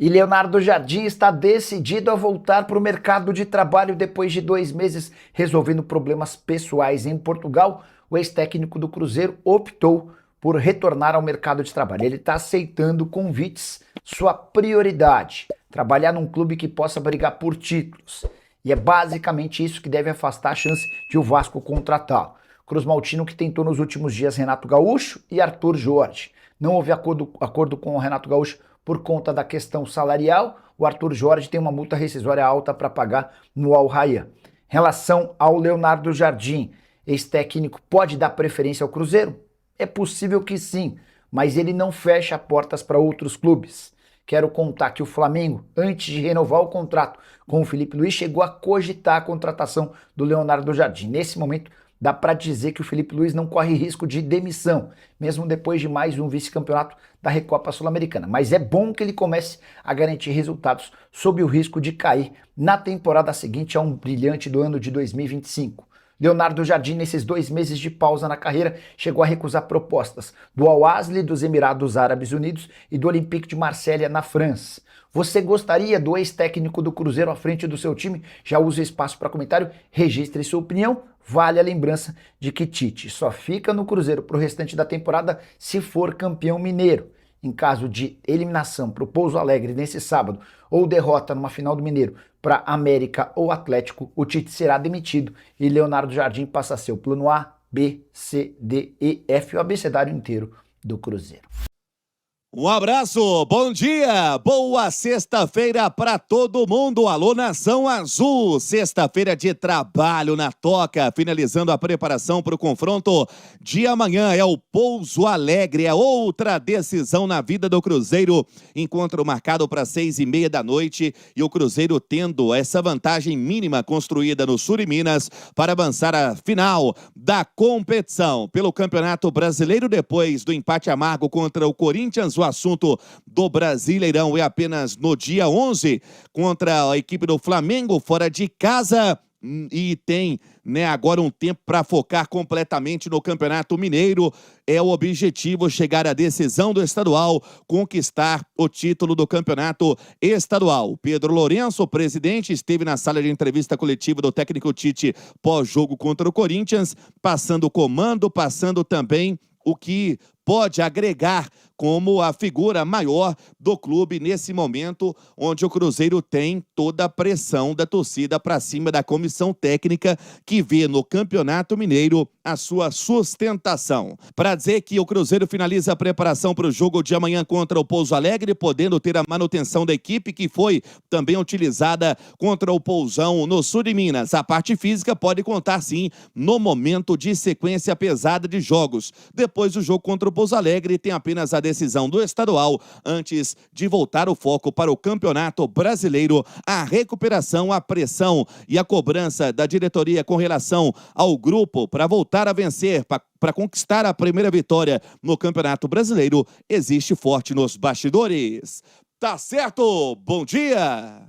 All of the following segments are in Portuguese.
E Leonardo Jardim está decidido a voltar para o mercado de trabalho depois de 2 meses resolvendo problemas pessoais em Portugal. O ex-técnico do Cruzeiro optou por retornar ao mercado de trabalho. Ele está aceitando convites, sua prioridade, trabalhar num clube que possa brigar por títulos. E é basicamente isso que deve afastar a chance de o Vasco contratá-lo. Cruz Maltino que tentou nos últimos dias Renato Gaúcho e Arthur Jorge. Não houve acordo com o Renato Gaúcho por conta da questão salarial. O Arthur Jorge tem uma multa rescisória alta para pagar no Al Rayyan. Relação ao Leonardo Jardim, ex-técnico pode dar preferência ao Cruzeiro? É possível que sim, mas ele não fecha portas para outros clubes. Quero contar que o Flamengo, antes de renovar o contrato com o Felipe Luiz, chegou a cogitar a contratação do Leonardo Jardim. Nesse momento, dá para dizer que o Felipe Luiz não corre risco de demissão, mesmo depois de mais um vice-campeonato da Recopa Sul-Americana. Mas é bom que ele comece a garantir resultados sob o risco de cair na temporada seguinte a um brilhante do ano de 2025. Leonardo Jardim, nesses 2 meses de pausa na carreira, chegou a recusar propostas do Al-Ahly dos Emirados Árabes Unidos e do Olympique de Marselha na França. Você gostaria do ex-técnico do Cruzeiro à frente do seu time? Já use o espaço para comentário, registre sua opinião. Vale a lembrança de que Tite só fica no Cruzeiro para o restante da temporada se for campeão mineiro. Em caso de eliminação para o Pouso Alegre nesse sábado ou derrota numa final do Mineiro para América ou Atlético, o Tite será demitido e Leonardo Jardim passa a ser o plano A, B, C, D, E, F, o abecedário inteiro do Cruzeiro. Um abraço, bom dia, boa sexta-feira para todo mundo. Alô, Nação Azul, sexta-feira de trabalho na toca, finalizando a preparação para o confronto de amanhã. É o Pouso Alegre, é outra decisão na vida do Cruzeiro. Encontro marcado para 6:30 da noite e o Cruzeiro tendo essa vantagem mínima construída no Sul de Minas para avançar à final da competição pelo Campeonato Brasileiro depois do empate amargo contra o Corinthians. O assunto do Brasileirão é apenas no dia 11 contra a equipe do Flamengo fora de casa e tem, agora um tempo para focar completamente no Campeonato Mineiro. É o objetivo chegar à decisão do estadual, conquistar o título do Campeonato Estadual. Pedro Lourenço, o presidente, esteve na sala de entrevista coletiva do técnico Tite pós-jogo contra o Corinthians, passando o comando, passando também o que pode agregar como a figura maior do clube nesse momento, onde o Cruzeiro tem toda a pressão da torcida para cima da comissão técnica que vê no Campeonato Mineiro a sua sustentação. Para dizer que o Cruzeiro finaliza a preparação para o jogo de amanhã contra o Pouso Alegre, podendo ter a manutenção da equipe que foi também utilizada contra o Pousão no Sul de Minas. A parte física pode contar sim no momento de sequência pesada de jogos. Depois do jogo contra o Pouso Alegre tem apenas a decisão do estadual antes de voltar o foco para o Campeonato Brasileiro, a recuperação, a pressão e a cobrança da diretoria com relação ao grupo para voltar a vencer, para conquistar a primeira vitória no Campeonato Brasileiro, existe forte nos bastidores. Tá certo? Bom dia!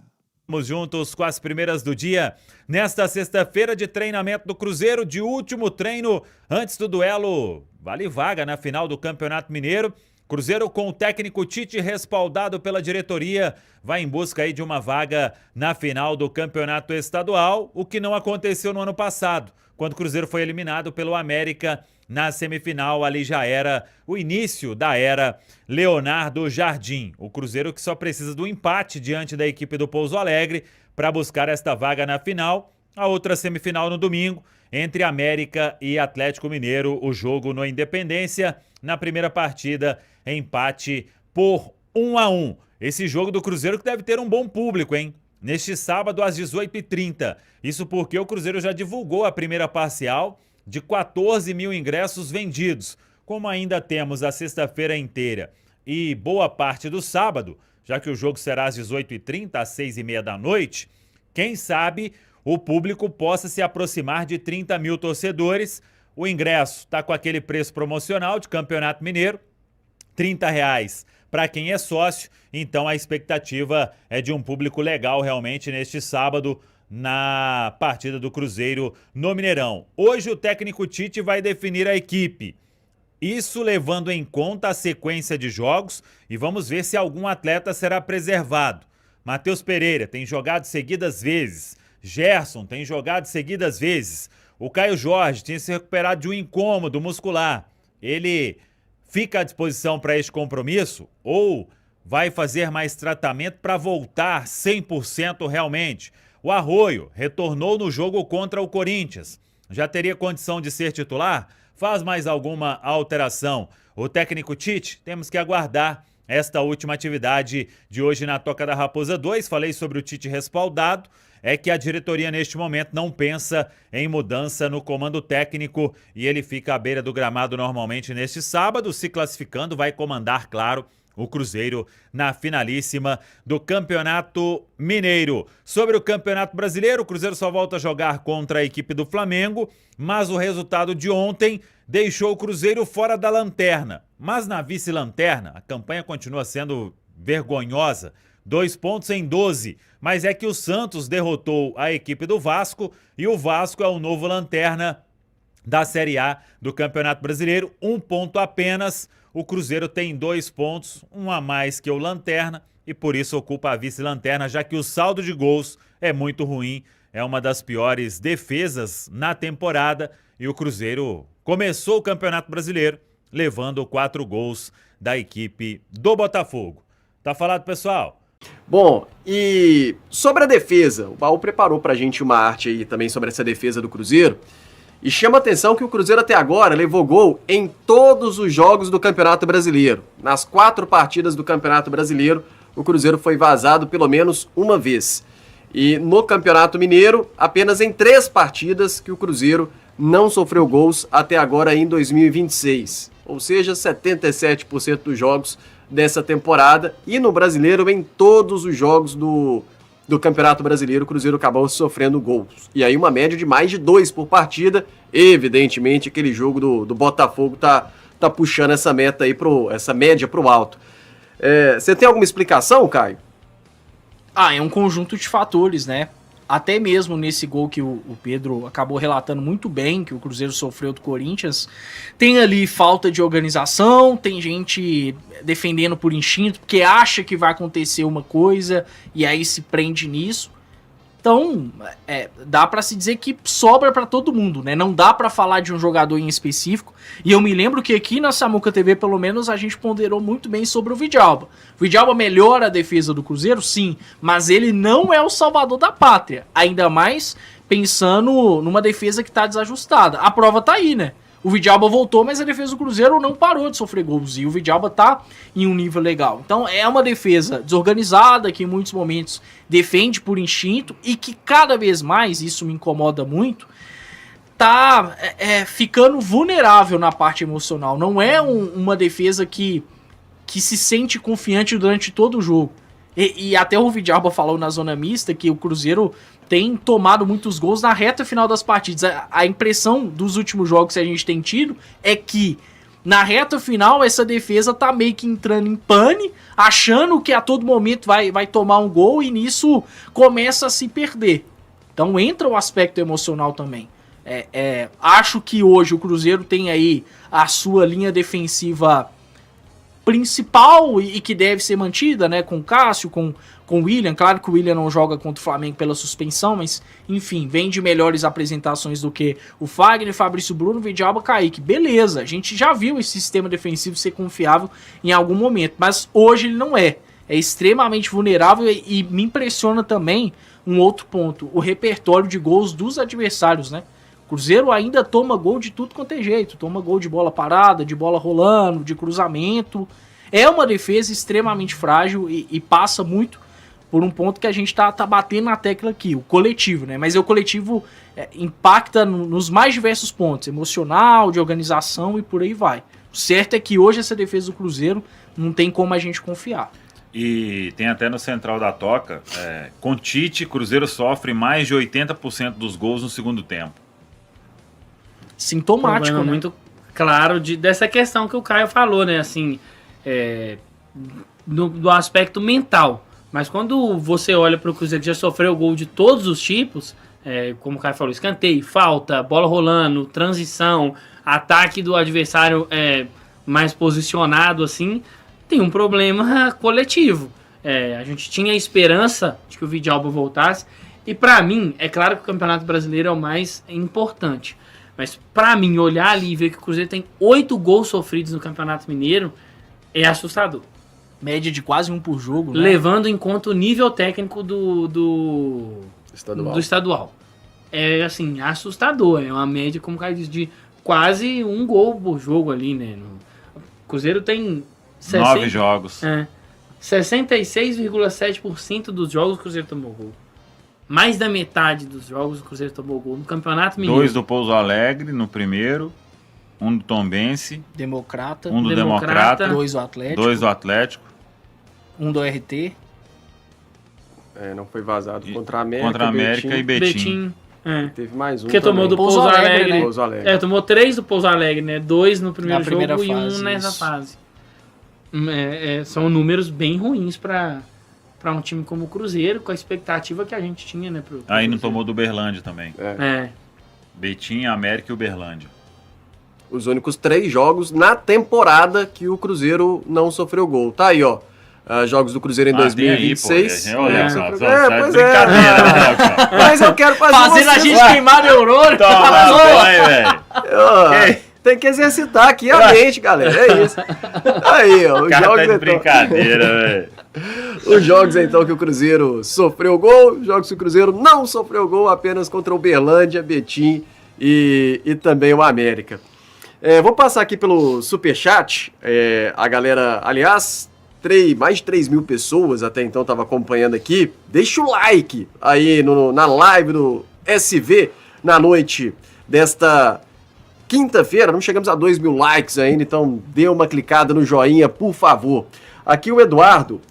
Vamos juntos com as primeiras do dia, nesta sexta-feira de treinamento do Cruzeiro, de último treino antes do duelo vale vaga na final do Campeonato Mineiro. Cruzeiro com o técnico Tite respaldado pela diretoria vai em busca aí de uma vaga na final do Campeonato Estadual, o que não aconteceu no ano passado, quando o Cruzeiro foi eliminado pelo América na semifinal. Ali já era o início da era Leonardo Jardim. O Cruzeiro que só precisa do empate diante da equipe do Pouso Alegre para buscar esta vaga na final. A outra semifinal no domingo, entre América e Atlético Mineiro, o jogo no Independência. Na primeira partida, empate por 1-1. Esse jogo do Cruzeiro que deve ter um bom público, hein? Neste sábado às 18h30. Isso porque o Cruzeiro já divulgou a primeira parcial de 14 mil ingressos vendidos. Como ainda temos a sexta-feira inteira e boa parte do sábado, já que o jogo será às 18h30, às 6:30 da noite, quem sabe o público possa se aproximar de 30 mil torcedores. O ingresso está com aquele preço promocional de Campeonato Mineiro, R$30 para quem é sócio. Então a expectativa é de um público legal realmente neste sábado na partida do Cruzeiro no Mineirão. Hoje o técnico Tite vai definir a equipe. Isso levando em conta a sequência de jogos e vamos ver se algum atleta será preservado. Matheus Pereira tem jogado seguidas vezes. Gerson tem jogado seguidas vezes. O Caio Jorge tinha se recuperado de um incômodo muscular. Ele fica à disposição para este compromisso ou vai fazer mais tratamento para voltar 100% realmente? O Arroio retornou no jogo contra o Corinthians. Já teria condição de ser titular? Faz mais alguma alteração? O técnico Tite, temos que aguardar esta última atividade de hoje na Toca da Raposa 2. Falei sobre o Tite respaldado. É que a diretoria neste momento não pensa em mudança no comando técnico e ele fica à beira do gramado normalmente neste sábado, se classificando, vai comandar, claro, o Cruzeiro na finalíssima do Campeonato Mineiro. Sobre o Campeonato Brasileiro, o Cruzeiro só volta a jogar contra a equipe do Flamengo, mas o resultado de ontem deixou o Cruzeiro fora da lanterna. Mas na vice-lanterna, a campanha continua sendo vergonhosa. 2 pontos em 12, mas é que o Santos derrotou a equipe do Vasco e o Vasco é o novo lanterna da Série A do Campeonato Brasileiro, 1 ponto apenas. O Cruzeiro tem 2 pontos, um a mais que o lanterna e por isso ocupa a vice-lanterna, já que o saldo de gols é muito ruim, é uma das piores defesas na temporada e o Cruzeiro começou o Campeonato Brasileiro levando 4 gols da equipe do Botafogo. Tá falado, pessoal? Bom, e sobre a defesa, o Baú preparou pra gente uma arte aí também sobre essa defesa do Cruzeiro. E chama a atenção que o Cruzeiro até agora levou gol em todos os jogos do Campeonato Brasileiro. Nas 4 partidas do Campeonato Brasileiro, o Cruzeiro foi vazado pelo menos uma vez. E no Campeonato Mineiro, apenas em 3 partidas que o Cruzeiro não sofreu gols até agora em 2026. Ou seja, 77% dos jogos dessa temporada. E no Brasileiro, em todos os jogos do Campeonato Brasileiro, o Cruzeiro acabou sofrendo gols. E aí uma média de mais de 2 por partida. Evidentemente, aquele jogo do Botafogo tá puxando essa meta aí essa média pro alto. Você tem alguma explicação, Caio? É um conjunto de fatores, né? Até mesmo nesse gol que o Pedro acabou relatando muito bem, que o Cruzeiro sofreu do Corinthians, tem ali falta de organização, tem gente defendendo por instinto, porque acha que vai acontecer uma coisa e aí se prende nisso. Então, dá pra se dizer que sobra pra todo mundo, né? Não dá pra falar de um jogador em específico. E eu me lembro que aqui na Samuca TV, pelo menos, a gente ponderou muito bem sobre o Vidalba. O Vidalba melhora a defesa do Cruzeiro, sim, mas ele não é o salvador da pátria. Ainda mais pensando numa defesa que tá desajustada. A prova tá aí, né? O Vidalba voltou, mas a defesa do Cruzeiro não parou de sofrer gols. E o Vidalba tá em um nível legal. Então é uma defesa desorganizada, que em muitos momentos defende por instinto. E que cada vez mais, isso me incomoda muito, tá ficando vulnerável na parte emocional. Não é uma defesa que se sente confiante durante todo o jogo. E até o Vidalba falou na zona mista que o Cruzeiro tem tomado muitos gols na reta final das partidas. A impressão dos últimos jogos que a gente tem tido é que na reta final essa defesa tá meio que entrando em pane, achando que a todo momento vai tomar um gol e nisso começa a se perder. Então entra o aspecto emocional também. Acho que hoje o Cruzeiro tem aí a sua linha defensiva principal e que deve ser mantida, né, com o Cássio, com o William. Claro que o William não joga contra o Flamengo pela suspensão, mas enfim, vem de melhores apresentações do que o Fagner, Fabrício Bruno, Vidalba, Kaique. Beleza, a gente já viu esse sistema defensivo ser confiável em algum momento, mas hoje ele não é extremamente vulnerável e me impressiona também um outro ponto, o repertório de gols dos adversários, né? O Cruzeiro ainda toma gol de tudo quanto é jeito, toma gol de bola parada, de bola rolando, de cruzamento. É uma defesa extremamente frágil e passa muito por um ponto que a gente tá batendo na tecla aqui, o coletivo, né? Mas o coletivo impacta nos mais diversos pontos, emocional, de organização e por aí vai. O certo é que hoje essa defesa do Cruzeiro não tem como a gente confiar. E tem até no Central da Toca, com Tite, Cruzeiro sofre mais de 80% dos gols no segundo tempo. Sintomático, né? Muito claro dessa questão que o Caio falou, né? Assim, do aspecto mental. Mas quando você olha para o Cruzeiro que já sofreu gol de todos os tipos, como o Caio falou, escanteio, falta, bola rolando, transição, ataque do adversário mais posicionado, assim, tem um problema coletivo. A gente tinha a esperança de que o Vidalba voltasse, e pra mim, é claro que o Campeonato Brasileiro é o mais importante, mas pra mim, olhar ali e ver que o Cruzeiro tem 8 gols sofridos no Campeonato Mineiro é assustador. Média de quase um por jogo, né? Levando em conta o nível técnico do estadual. É assim, assustador. É uma média, como o Caio disse, de quase um gol por jogo ali, né? O Cruzeiro tem 9 jogos. 66,7% dos jogos o Cruzeiro tomou gol. Mais da metade dos jogos o Cruzeiro tomou gol. No Campeonato Mineiro. 2 do Pouso Alegre no primeiro, 1 do Tombense, Democrata. 1 do Democrata, 2 do Atlético. 2 do Atlético. 1 do RT. Não foi vazado contra a América. Contra a América e Betim. Teve mais um. Porque tomou do Pouso Alegre, né? Pouso Alegre. Tomou 3 do Pouso Alegre, né? 2 no primeiro jogo primeira e fase, 1 nessa isso. fase. São números bem ruins para um time como o Cruzeiro, com a expectativa que a gente tinha, né? Pro Aí não Cruzeiro. tomou do Uberlândia também. Betim, América e Uberlândia. Os únicos 3 jogos na temporada que o Cruzeiro não sofreu gol. Tá aí, ó. Jogos do Cruzeiro em 2026. Tem aí, pô. Olha só, pois brincadeira, né, cara? Mas eu quero fazer Fazendo a gente queimar neurônio. Toma, aí, velho. Tem que exercitar aqui a mente, galera. É isso. Aí, ó. O cara tá de brincadeira, velho. Os jogos, então, que o Cruzeiro sofreu gol. Os jogos que o Cruzeiro não sofreu gol, apenas contra o Uberlândia, Betim e também o América. Vou passar aqui pelo Superchat. A galera, aliás, mais de 3 mil pessoas até então estavam acompanhando aqui. Deixa o like aí na live do SV na noite desta quinta-feira. Não chegamos a 2 mil likes ainda, então dê uma clicada no joinha, por favor. Aqui o Eduardo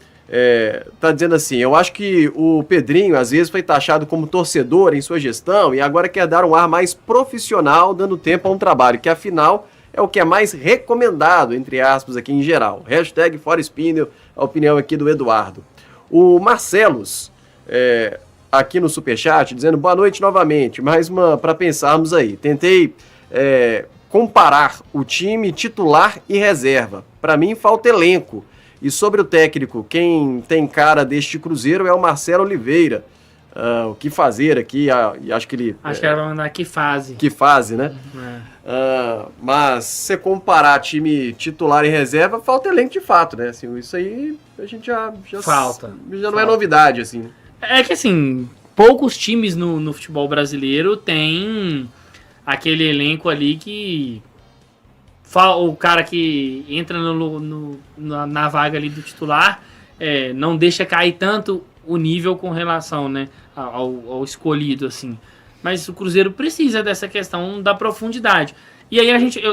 tá dizendo assim: eu acho que o Pedrinho às vezes foi taxado como torcedor em sua gestão e agora quer dar um ar mais profissional, dando tempo a um trabalho que afinal é o que é mais recomendado, entre aspas, aqui em geral. Hashtag fora Spinel, a opinião aqui do Eduardo. O Marcelos, aqui no Superchat, dizendo boa noite novamente, mais uma para pensarmos aí. Tentei comparar o time titular e reserva. Para mim falta elenco. E sobre o técnico, quem tem cara deste Cruzeiro é o Marcelo Oliveira. O que fazer aqui? E acho que ele... Acho que ela vai mandar que fase. Que fase, né? Mas se comparar time titular e reserva, falta elenco de fato, né? Assim, isso aí a gente já falta. Já não é novidade, assim. É que assim, poucos times no futebol brasileiro têm aquele elenco ali que o cara que entra na vaga ali do titular não deixa cair tanto o nível com relação, né, ao escolhido, assim. Mas o Cruzeiro precisa dessa questão da profundidade. E aí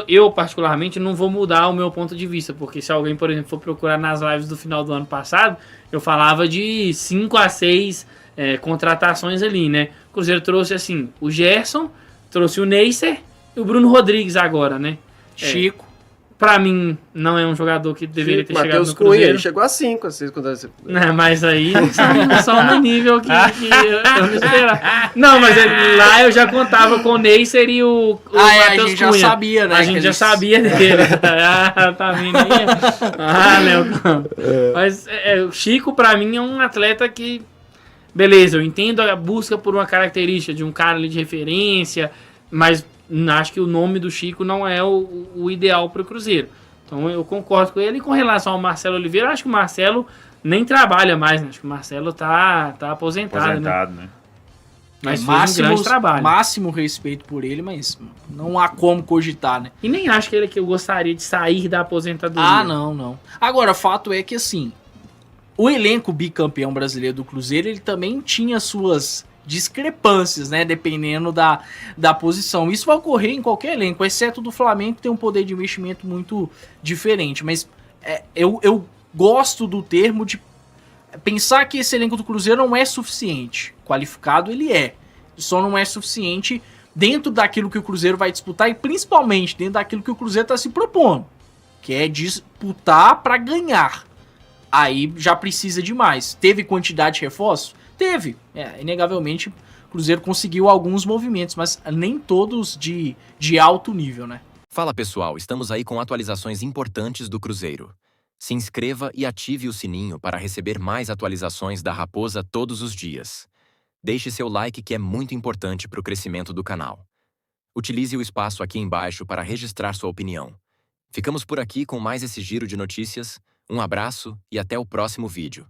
eu particularmente não vou mudar o meu ponto de vista, porque se alguém, por exemplo, for procurar nas lives do final do ano passado, eu falava de 5 a 6 contratações ali, né? O Cruzeiro trouxe, assim, o Gerson, trouxe o Neisser e o Bruno Rodrigues agora, né? Chico. Pra mim, não é um jogador que deveria ter chegado Matheus no Cruzeiro. Cunha, ele chegou a 5, assim, quando mas aí são no nível que eu não esperava. Não, mas lá eu já contava com o Neisser e o Matheus Cunha. A gente já sabia, né? A gente já sabia dele. Tá vendo aí? Léo. Mas o Chico, pra mim, é um atleta que... Beleza, eu entendo a busca por uma característica de um cara ali de referência, mas... acho que o nome do Chico não é o ideal para o Cruzeiro. Então eu concordo com ele. E com relação ao Marcelo Oliveira, acho que o Marcelo nem trabalha mais, né? Acho que o Marcelo tá aposentado, né? Mas fez um grande trabalho. Máximo respeito por ele, mas não há como cogitar, né? E nem acho que eu gostaria de sair da aposentadoria. Não. Agora, o fato é que, assim, o elenco bicampeão brasileiro do Cruzeiro, ele também tinha suas discrepâncias, né, dependendo da posição. Isso vai ocorrer em qualquer elenco, exceto do Flamengo, que tem um poder de investimento muito diferente, mas eu gosto do termo de pensar que esse elenco do Cruzeiro não é suficiente. Qualificado ele só não é suficiente dentro daquilo que o Cruzeiro vai disputar e principalmente dentro daquilo que o Cruzeiro está se propondo, que é disputar para ganhar. Aí já precisa de mais. Teve quantidade de reforços? Teve. Inegavelmente, o Cruzeiro conseguiu alguns movimentos, mas nem todos de alto nível, né? Fala pessoal, estamos aí com atualizações importantes do Cruzeiro. Se inscreva e ative o sininho para receber mais atualizações da Raposa todos os dias. Deixe seu like que é muito importante para o crescimento do canal. Utilize o espaço aqui embaixo para registrar sua opinião. Ficamos por aqui com mais esse giro de notícias. Um abraço e até o próximo vídeo.